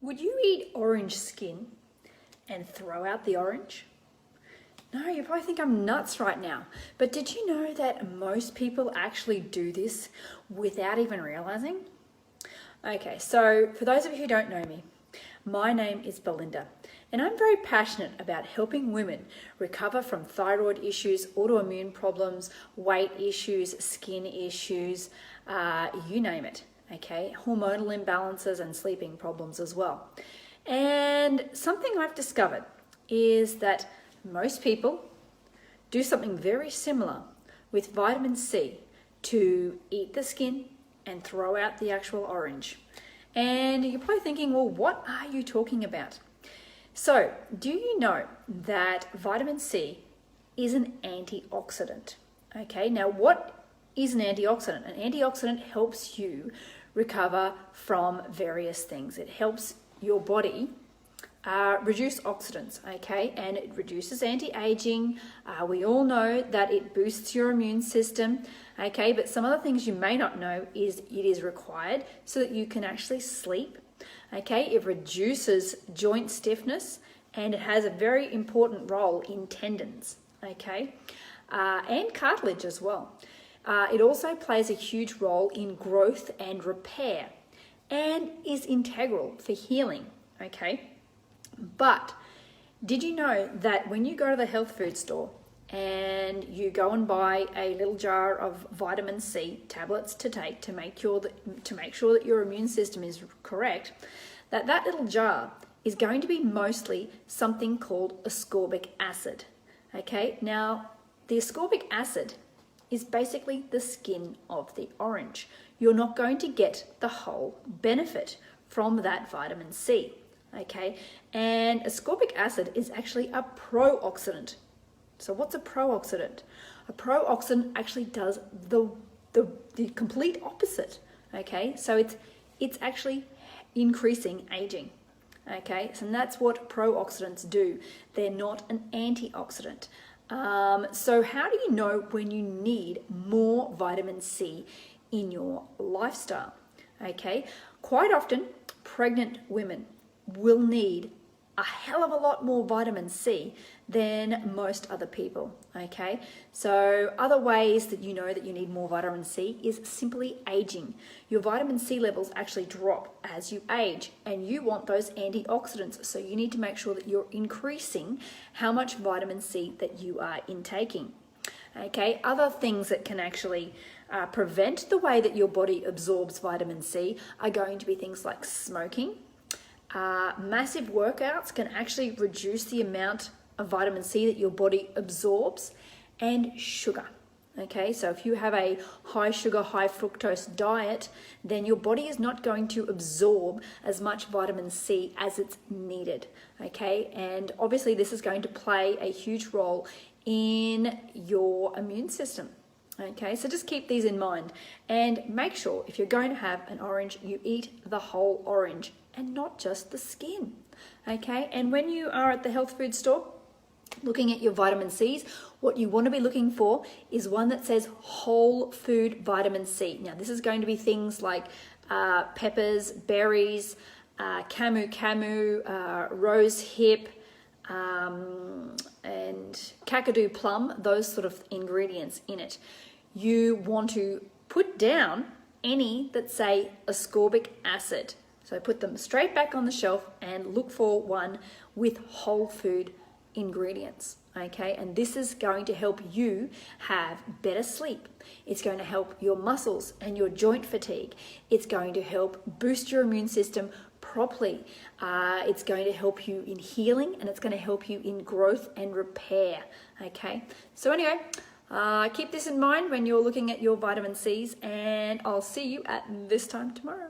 Would you eat orange skin and throw out the orange? No, you probably think I'm nuts right now. But did you know that most people actually do this without even realizing? Okay, so for those of you who don't know me, my name is Belinda, and I'm very passionate about helping women recover from thyroid issues, autoimmune problems, weight issues, skin issues, you name it, okay? Hormonal imbalances and sleeping problems as well. And something I've discovered is that most people do something very similar with vitamin C to eat the skin and throw out the actual orange. And you're probably thinking, well, what are you talking about? So, do you know that vitamin C is an antioxidant? Okay, now what is an antioxidant? An antioxidant helps you recover from various things. It helps your body reduce oxidants, okay, and it reduces anti-aging. We all know that it boosts your immune system, okay, but some other things you may not know is it is required so that you can actually sleep, okay. It reduces joint stiffness and it has a very important role in tendons, okay, and cartilage as well. It also plays a huge role in growth and repair and is integral for healing, okay. But did you know that when you go to the health food store and you go and buy a little jar of vitamin C tablets to take to make sure that your immune system is correct, that little jar is going to be mostly something called ascorbic acid. Okay, now the ascorbic acid is basically the skin of the orange. You're not going to get the whole benefit from that vitamin C. Okay, and ascorbic acid is actually a pro-oxidant. So what's a pro-oxidant? A pro-oxidant actually does the complete opposite. Okay, so it's actually increasing aging. Okay, so that's what pro-oxidants do. They're not an antioxidant. So how do you know when you need more vitamin C in your lifestyle? Okay, quite often pregnant women will need a hell of a lot more vitamin C than most other people, okay? So other ways that you know that you need more vitamin C is simply aging. Your vitamin C levels actually drop as you age, and you want those antioxidants, so you need to make sure that you're increasing how much vitamin C that you are intaking. Okay, other things that can actually prevent the way that your body absorbs vitamin C are going to be things like smoking. Massive workouts can actually reduce the amount of vitamin C that your body absorbs, and sugar. Okay, so if you have a high sugar, high fructose diet, then your body is not going to absorb as much vitamin C as it's needed. Okay, and obviously this is going to play a huge role in your immune system. Okay, so just keep these in mind and make sure if you're going to have an orange, you eat the whole orange and not just the skin. Okay, and when you are at the health food store looking at your vitamin C's, what you want to be looking for is one that says whole food vitamin C. Now this is going to be things like peppers, berries, camu, rose hip, and kakadu plum, those sort of ingredients in it. You want to put down any that say ascorbic acid. So put them straight back on the shelf and look for one with whole food ingredients. Okay, and this is going to help you have better sleep. It's going to help your muscles and your joint fatigue. It's going to help boost your immune system properly. It's going to help you in healing, and it's going to help you in growth and repair. Okay, so anyway, keep this in mind when you're looking at your vitamin C's, and I'll see you at this time tomorrow.